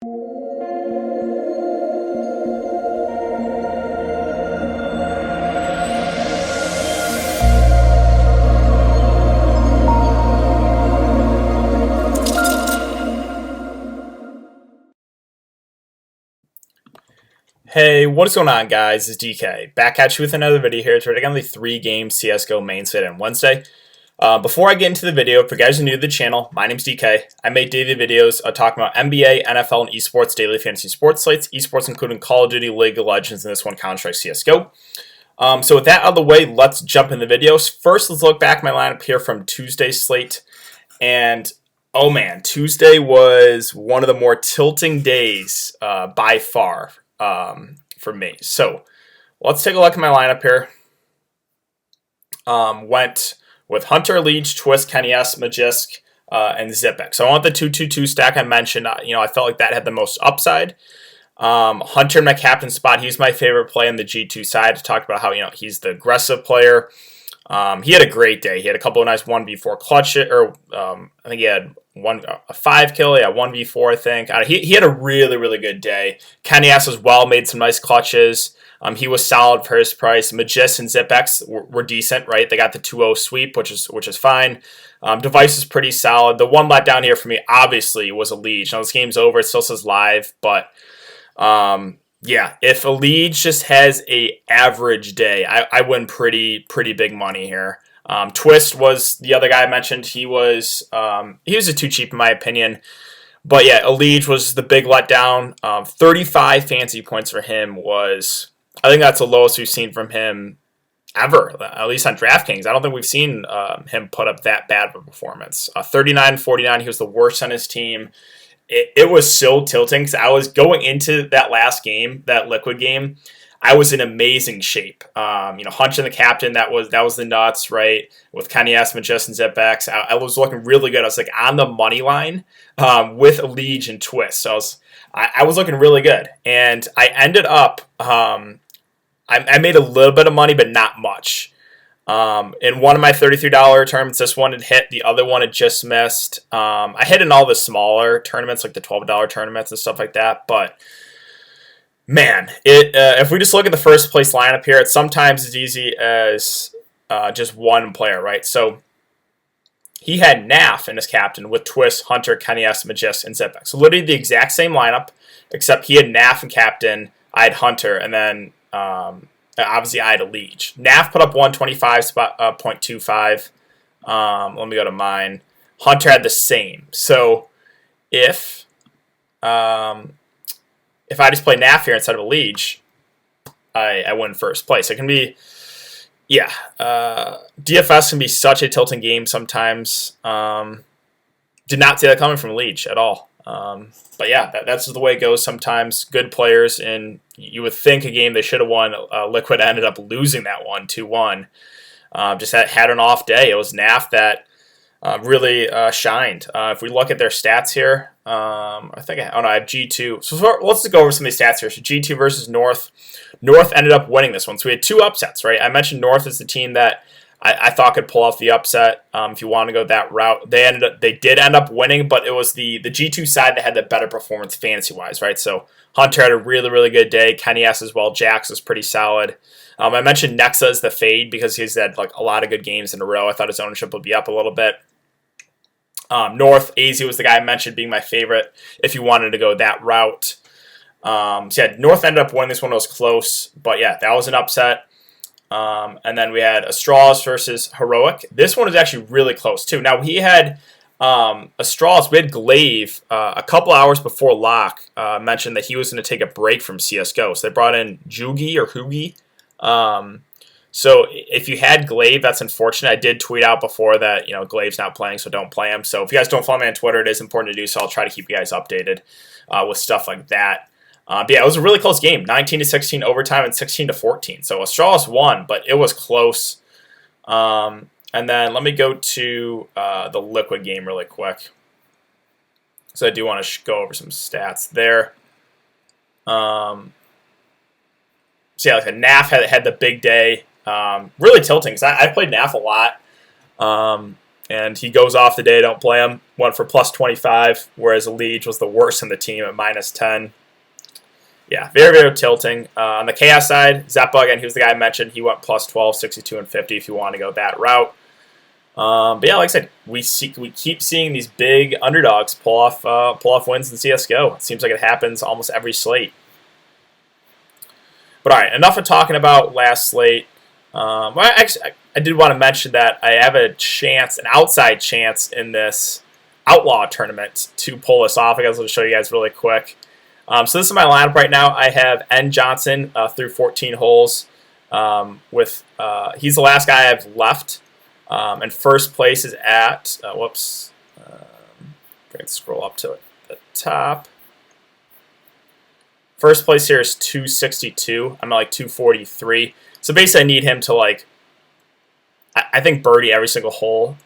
Hey, what is going on, guys? It's DK. Back at you with another video here. Today, on the 3-game CSGO main slate on Wednesday. Before I get into the video, if you guys are new to the channel, my name's DK. I make daily videos talking about NBA, NFL, and esports, daily fantasy sports slates, esports including Call of Duty, League of Legends, and this one, Counter-Strike CSGO. So with that out of the way, let's jump in the videos. First, let's look back at my lineup here from Tuesday's slate. And oh man, Tuesday was one of the more tilting days by far for me. So let's take a look at my lineup here. Went with Hunter, Leech, Twist, Kenny S, Magisk, and Zipex. So I want the 2-2-2 stack I mentioned. I felt like that had the most upside. Hunter in my captain spot. He's my favorite play on the G2 side. I talked about how he's the aggressive player. He had a great day. He had a couple of nice 1v4 clutch, I think he had a 5 kill, 1v4, I think. He had a really, really good day. Kenny S as well made some nice clutches. He was solid for his price. Magis and ZipX were decent, right? They got the 2-0 sweep, which is fine. Device is pretty solid. The one letdown here for me, obviously, was a Leech. Now, this game's over. It still says live, but yeah, if a lead just has a average day, I win pretty big money here. Twist was the other guy I mentioned. He was too cheap in my opinion. But yeah, Elige was the big letdown. 35 fancy points for him was, I think that's the lowest we've seen from him ever, at least on Draftkings. I don't think we've seen him put up that bad of a performance. 39-49, he was the worst on his team. It was so tilting because I was going into that last game, that Liquid game, I was in amazing shape. Hunch and the captain, that was the nuts, right? With Kenny S, Magis, and Zipex, I was looking really good. I was like on the money line with Elige and Twist. So I was looking really good, and I ended up I made a little bit of money, but not much. In one of my $33 tournaments, this one had hit. The other one had just missed. I hit in all the smaller tournaments, like the $12 tournaments and stuff like that. But man, if we just look at the first place lineup here, it's sometimes as easy as just one player, right? So he had Naf in his captain with Twist, Hunter, Kenny S, Magis, and Zipex. So literally the exact same lineup, except he had Naf in captain, I had Hunter, and then obviously, I had a Leech. NAF put up 125.25. Let me go to mine. Hunter had the same. So if I just play NAF here instead of a Leech, I win first place. It can be, DFS can be such a tilting game sometimes. Did not see that coming from Leech at all. But yeah, that's the way it goes sometimes. Good players, and you would think a game they should have won. Liquid ended up losing that one 2-1. Just had an off day. It was NAF that really shined. If we look at their stats here, I have G2. So let's just go over some of these stats here. So G2 versus North. North ended up winning this one. So we had two upsets, right? I mentioned North is the team that I thought could pull off the upset. If you want to go that route, they did end up winning, but it was the G2 side that had the better performance fantasy wise, right? So Hunter had a really good day. Kenny S as well. Jax was pretty solid. I mentioned Nexa as the fade because he's had like a lot of good games in a row. I thought his ownership would be up a little bit. North, AZ was the guy I mentioned being my favorite if you wanted to go that route. So yeah, North ended up winning this one. It was close, but yeah, that was an upset. And then we had Astralis versus Heroic. This one is actually really close too. Now he had Astralis. We had Glaive a couple hours before lock mentioned that he was going to take a break from CS:GO. So they brought in Jugi or Hugi. So if you had Glaive, that's unfortunate. I did tweet out before that Glaive's not playing, so don't play him. So if you guys don't follow me on Twitter, it is important to do so. I'll try to keep you guys updated with stuff like that. But yeah, it was a really close game, 19-16 overtime and 16-14. So Astralis won, but it was close. And then let me go to the Liquid game really quick. So I do want to go over some stats there. So yeah, like NAF had the big day. Really tilting because I played NAF a lot. and he goes off the day. Don't play him. Went for plus 25, whereas Leach was the worst in the team at minus 10. Yeah, very, very tilting. On the chaos side, Zeppa, again, he was the guy I mentioned. He went plus 12, 62, and 50 if you want to go that route. But yeah, like I said, we keep seeing these big underdogs pull off wins in CSGO. It seems like it happens almost every slate. But all right, enough of talking about last slate. Well, actually, I did want to mention that I have an outside chance in this Outlaw tournament to pull this off. I guess I'll show you guys really quick. So this is my lineup right now. I have N. Johnson through 14 holes. He's the last guy I have left. And first place is at, scroll up to the top. First place here is 262. I'm at like 243. So basically I need him to I think birdie every single hole.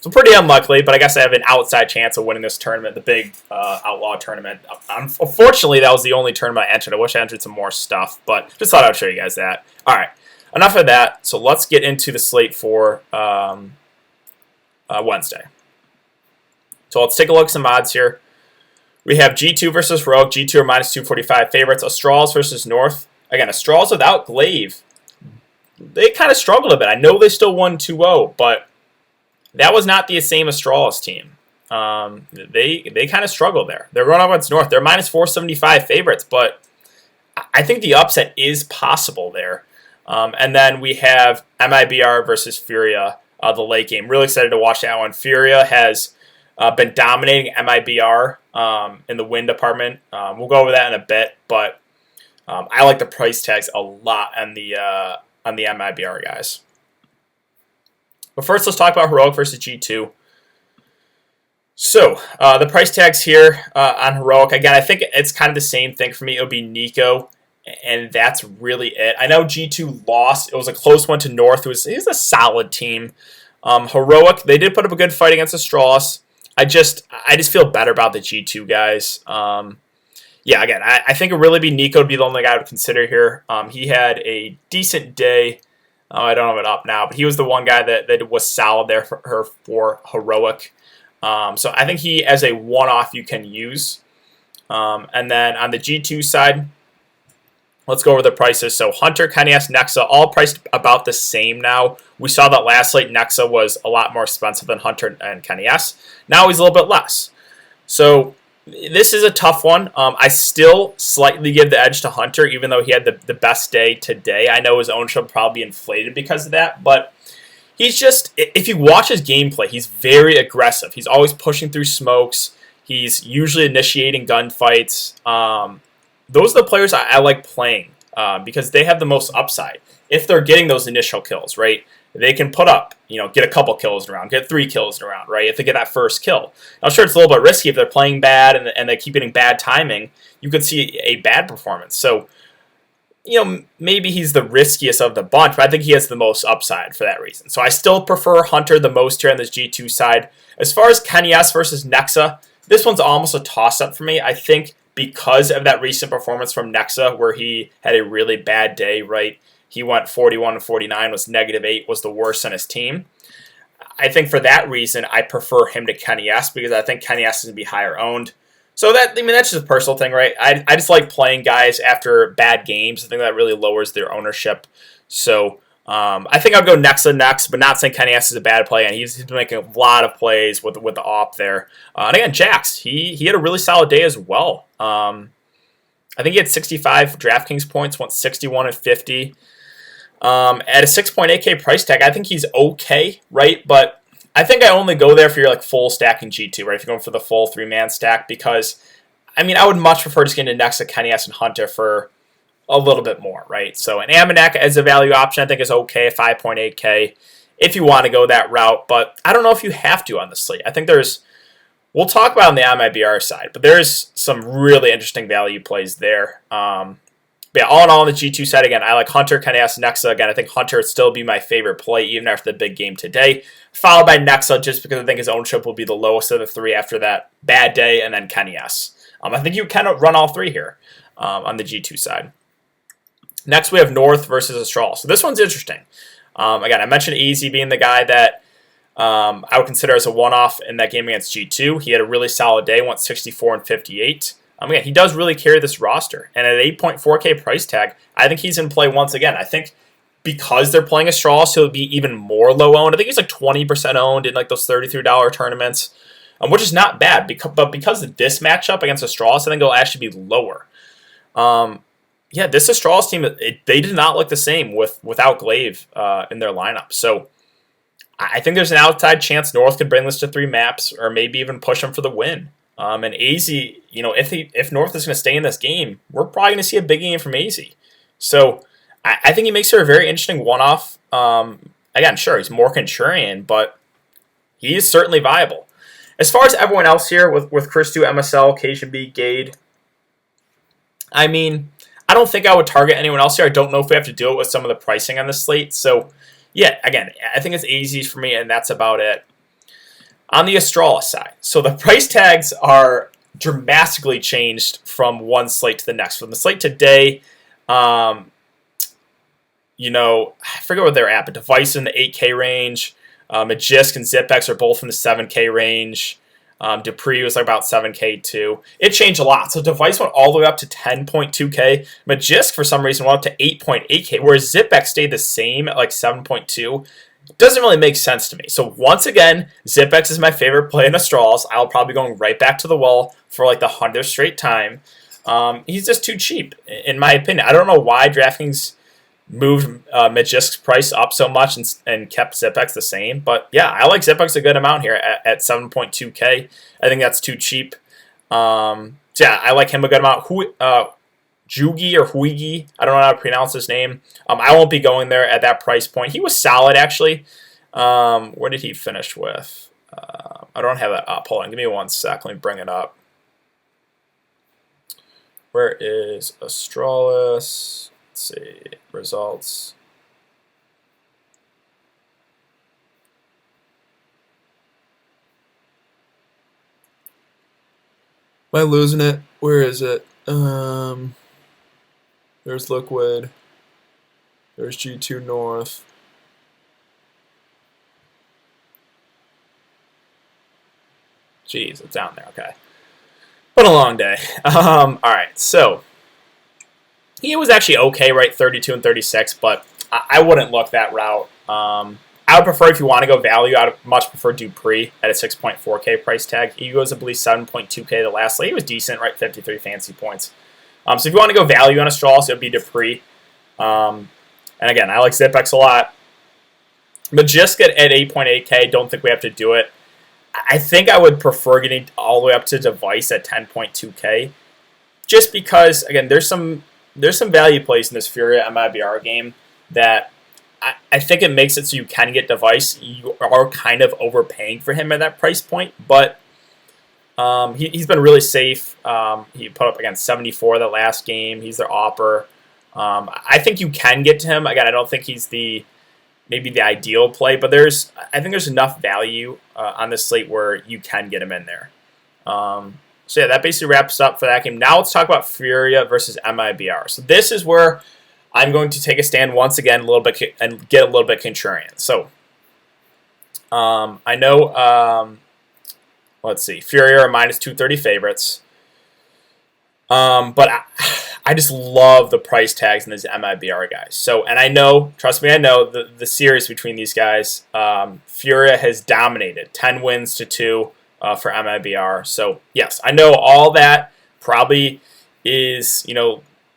So pretty unlikely, but I guess I have an outside chance of winning this tournament, the big Outlaw tournament. Unfortunately, that was the only tournament I entered. I wish I entered some more stuff, but just thought I'd show you guys that. All right, enough of that. So let's get into the slate for Wednesday. So let's take a look at some odds here. We have G2 versus Rogue. G2 are minus 245 favorites. Astrals versus North. Again, Astrals without Glaive. They kind of struggled a bit. I know they still won 2-0, but that was not the same Astralis team. They kind of struggled there. They're going up against North. They're minus 475 favorites, but I think the upset is possible there. And then we have MIBR versus Furia, the late game. Really excited to watch that one. Furia has been dominating MIBR in the win department. We'll go over that in a bit, but I like the price tags a lot on the MIBR guys. But first, let's talk about Heroic versus G2. So, the price tags here on Heroic, again, I think it's kind of the same thing for me. It'll be Nico, and that's really it. I know G2 lost. It was a close one to North. It was a solid team. Heroic, they did put up a good fight against Astralis. I just feel better about the G2 guys. Yeah, again, I think it would really be Nico to be the only guy I would consider here. He had a decent day. I don't have it up now, but he was the one guy that was solid there for Heroic. So I think he, as a one-off, you can use. And then on the G2 side, let's go over the prices. So Hunter, Kenny's, Nexa, all priced about the same now. We saw that last slate Nexa was a lot more expensive than Hunter and Kenny's. Now he's a little bit less. So this is a tough one. I still slightly give the edge to Hunter, even though he had the best day today. I know his ownership will probably be inflated because of that, but he's just, if you watch his gameplay, he's very aggressive. He's always pushing through smokes. He's usually initiating gunfights. Those are the players I like playing because they have the most upside. If they're getting those initial kills, right? They can put up, get a couple kills in a round, get 3 kills in a round, right? If they get that first kill. I'm sure it's a little bit risky if they're playing bad and they keep getting bad timing. You could see a bad performance. So, maybe he's the riskiest of the bunch, but I think he has the most upside for that reason. So I still prefer Hunter the most here on this G2 side. As far as Kenny S versus Nexa, this one's almost a toss-up for me. I think because of that recent performance from Nexa where he had a really bad day, right? He went 41 and 49, was -8, was the worst on his team. I think for that reason, I prefer him to Kenny S because I think Kenny S is going to be higher owned. So that's just a personal thing, right? I just like playing guys after bad games. I think that really lowers their ownership. So I think I'll go Nexa next, but not saying Kenny S is a bad play. And he's been making a lot of plays with the op there. And again, Jax, he had a really solid day as well. I think he had 65 Draftkings points, went 61 and 50. At a 6.8K price tag, I think he's okay, right? But I think I only go there for your full stacking G2, right? If you're going for the full 3-man stack, because I would much prefer just getting Nexa, Kenny S, and Hunter for a little bit more, right? So an Amanek as a value option, I think is okay, 5.8K, if you want to go that route. But I don't know if you have to on the slate. I think we'll talk about on the MIBR side, but there's some really interesting value plays there. But yeah, all in all, on the G2 side, again, I like Hunter, Kenny S, Nexa. Again, I think Hunter would still be my favorite play, even after the big game today, followed by Nexa, just because I think his ownership will be the lowest of the 3 after that bad day, and then Kenny S. I think you kind of run all 3 here on the G2 side. Next, we have North versus Astral. So this one's interesting. Again, I mentioned Easy being the guy that I would consider as a one-off in that game against G2. He had a really solid day, went 64 and 58. Again, he does really carry this roster. And at 8.4K price tag, I think he's in play once again. I think because they're playing Astralis, he'll be even more low owned. I think he's like 20% owned in like those $33 tournaments, which is not bad. But because of this matchup against Astralis, I think it'll actually be lower. This Astralis team, they did not look the same without Glaive in their lineup. So I think there's an outside chance North could bring this to 3 maps or maybe even push them for the win. And AZ, if North is going to stay in this game, we're probably going to see a big game from AZ. So I think he makes her a very interesting one-off. Again, sure, he's more contrarian, but he is certainly viable. As far as everyone else here with Christu, MSL, KGB, Gade, I don't think I would target anyone else here. I don't know if we have to do it with some of the pricing on the slate. So, yeah, again, I think it's easy for me, and that's about it. On the Astralis side, so the price tags are dramatically changed from one slate to the next. From the slate today, I forget what they're at, but Device in the 8K range, Magisk and Zipex are both in the 7K range. Dupree was like about 7K too. It changed a lot. So Device went all the way up to 10.2K. Magisk, for some reason, went up to 8.8K, whereas Zipex stayed the same at like 7.2. Doesn't really make sense to me. So once again, Zipex is my favorite play in Astralis. I'll probably be going right back to the well for like the 100th straight time. He's just too cheap, in my opinion. I don't know why DraftKings moved Magisk's price up so much and kept Zipex the same. But yeah, I like Zipex a good amount here at 7.2K. I think that's too cheap. I like him a good amount. Jugi or Huigi, I don't know how to pronounce his name. I won't be going there at that price point. He was solid, actually. Where did he finish with? I don't have that up. Hold on, give me 1 sec. Let me bring it up. Where is Astralis? Let's see. Results. Am I losing it? Where is it? There's Liquid. There's G2 North. Jeez, it's down there. Okay. Been a long day. All right, so he was actually okay, right? 32 and 36, but I wouldn't look that route. I would prefer, if you want to go value, I would much prefer Dupree at a 6.4K price tag. He goes, I believe, 7.2K the last slate. He was decent, right? 53 fancy points. So if you want to go value on Astralis, it would be Dupree. And again, I like Zipex a lot. Magisk at 8.8K, don't think we have to do it. I think I would prefer getting all the way up to Device at 10.2K. Just because, again, there's some value plays in this Furia MIBR game that I think it makes it so you can get Device. You are kind of overpaying for him at that price point, but he's been really safe. He put up against 74 the last game. He's their AWPer. I think you can get to him. Again, I don't think he's maybe the ideal play, but I think there's enough value on this slate where you can get him in there. So yeah, that basically wraps up for that game. Now let's talk about Furia versus MIBR. So this is where I'm going to take a stand once again a little bit and get a little bit contrarian. So I know. Let's see. Furia are minus 230 favorites. But I just love the price tags in these MIBR guys. So, and I know, trust me, I know the series between these guys. Furia has dominated 10 wins to 2 for MIBR. So, yes, I know all that probably is,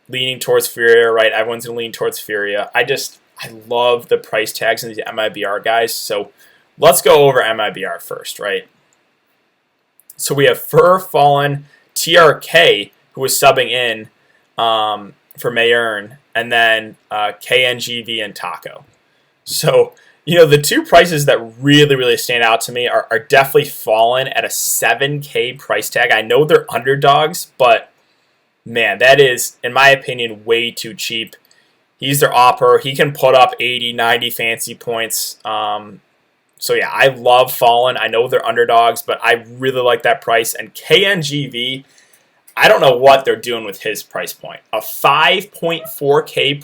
leaning towards Furia, right? Everyone's going to lean towards Furia. I love the price tags in these MIBR guys. So, let's go over MIBR first, right? So we have Fur, Fallen, TRK, who was subbing in for Mayern, and then KNGV and Taco. So, the two prices that really, really stand out to me are definitely Fallen at a 7K price tag. I know they're underdogs, but, man, that is, in my opinion, way too cheap. He's their AWPer. He can put up 80, 90 fancy points. So yeah, I love Fallen. I know they're underdogs, but I really like that price. And KNGV, I don't know what they're doing with his price point. A 5.4K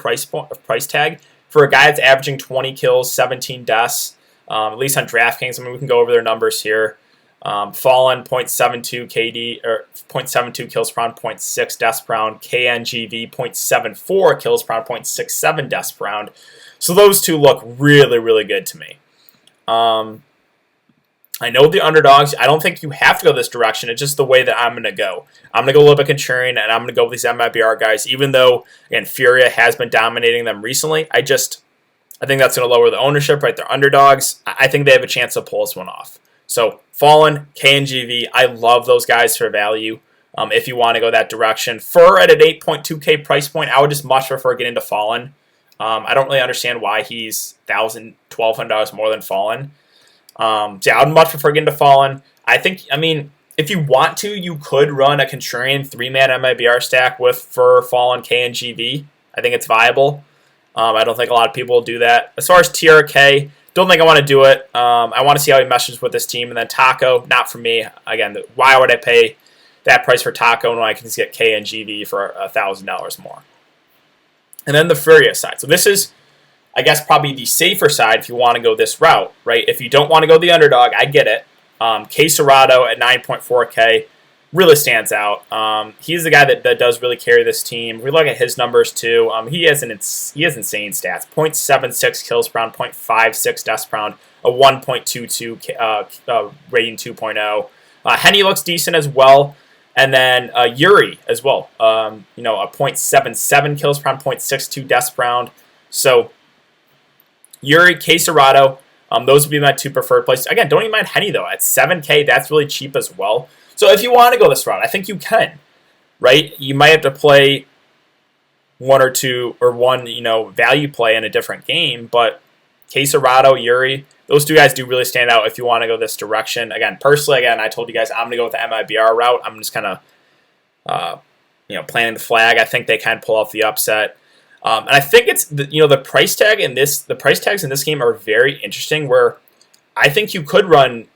price tag for a guy that's averaging 20 kills, 17 deaths. at least on Draftkings. I mean, we can go over their numbers here. Fallen 0.72 KD or 0.72 kills per round, 0.6 deaths per round. KNGV 0.74 kills per round, 0.67 deaths per round. So those two look really, really good to me. I know the underdogs. I don't think you have to go this direction. It's just the way that I'm going to go. I'm going to go a little bit contrarian, and I'm going to go with these MIBR guys, even though, again, Furia has been dominating them recently. I think that's going to lower the ownership, right? They're underdogs. I think they have a chance to pull this one off. So, Fallen, KNGV, I love those guys for value if you want to go that direction. Fur at an 8.2K price point, I would just much prefer getting to Fallen. I don't really understand why he's $1,000, $1,200 more than Fallen. So yeah, I would much prefer getting to Fallen. I mean, if you want to, you could run a contrarian 3-man MIBR stack with Fur, Fallen, KNGV. I think it's viable. I don't think a lot of people will do that. As far as TRK, don't think I want to do it. I want to see how he meshes with this team. And then Taco, not for me. Again, why would I pay that price for Taco when I can just get KNGV for $1,000 more? And then the Furia side. So this is, I guess, probably the safer side if you want to go this route, right? If you don't want to go the underdog, I get it. Quesarado at 9.4K really stands out. He's the guy that does really carry this team. We look at his numbers too. He has insane stats: 0.76 kills per round, 0.56 deaths per round, a 1.22 rating 2.0. Henny looks decent as well, and then Yuri as well. A 0.77 kills per round, 0.62 deaths per round. So Yuri, Quesarado, those would be my two preferred places. Again, don't even mind Henny though. At 7K, that's really cheap as well. So if you want to go this route, I think you can, right? You might have to play one or two or one, value play in a different game, but Quesarado, Yuri, those two guys do really stand out if you want to go this direction. Again, personally, I told you guys I'm going to go with the MIBR route. I'm just kind of, planting the flag. I think they can pull off the upset. And I think it's the price tag in this. The price tags in this game are very interesting. Where I think you could run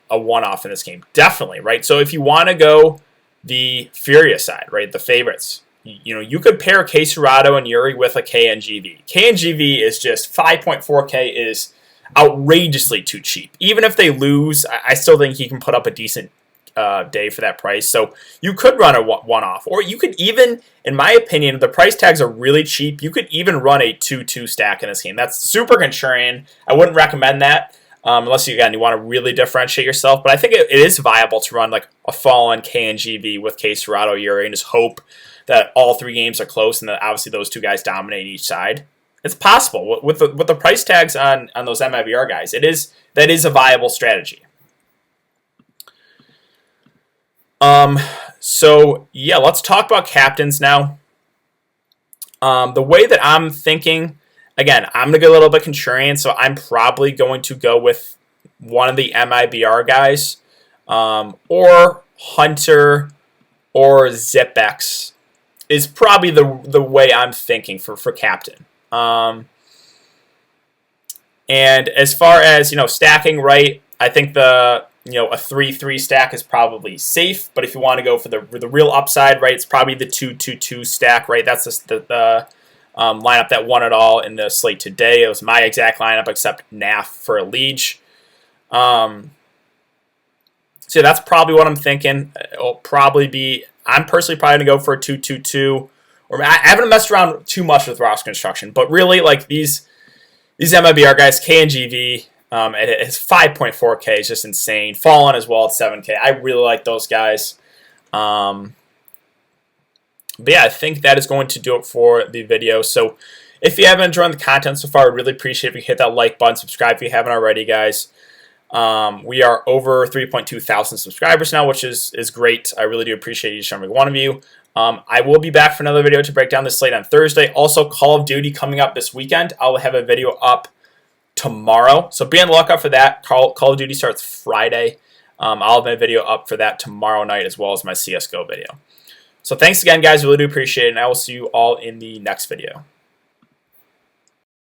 a one-off in this game, definitely, right? So if you want to go the Furia side, right, the favorites, you could pair Quesarado and Yuri with a KNGV. KNGV is just 5.4K is outrageously too cheap. Even if they lose, I still think he can put up a decent day for that price. So you could run a one-off, or you could even, in my opinion, the price tags are really cheap. You could even run a 2-2 stack in this game. That's super contrarian. I wouldn't recommend that unless you want to really differentiate yourself. But I think it is viable to run like a Fallen KNGV with Quesarado, Yuri, and just hope that all three games are close and that obviously those two guys dominate each side. It's possible with the price tags on those MIBR guys. That is a viable strategy. So yeah, let's talk about captains now. The way that I'm thinking, again, I'm going to go a little bit contrarian, so I'm probably going to go with one of the MIBR guys, or Hunter or Zipex is probably the way I'm thinking for captain. And as far as, stacking right, I think a 3-3 stack is probably safe, but if you want to go for the real upside, right, it's probably the 2-2-2 stack, right? That's the lineup that won it all in the slate today. It was my exact lineup except NAF for a Liege. So that's probably what I'm thinking. It'll probably be, I'm personally probably going to go for a 2-2-2. Or I haven't messed around too much with roster construction, but really, like these MIBR guys, KNGV, it's 5.4K is just insane. Fallen as well at 7K. I really like those guys. But yeah, I think that is going to do it for the video. So if you haven't enjoyed the content so far, I'd really appreciate if you hit that like button, subscribe if you haven't already, guys. We are over 3.2 thousand subscribers now, which is great. I really do appreciate each and every one of you. I will be back for another video to break down the slate on Thursday. Also, Call of Duty coming up this weekend. I'll have a video up tomorrow, so be on the lookout for that. Call of Duty starts Friday. I'll have a video up for that tomorrow night as well as my CSGO video. So thanks again, guys. Really do appreciate it, and I will see you all in the next video.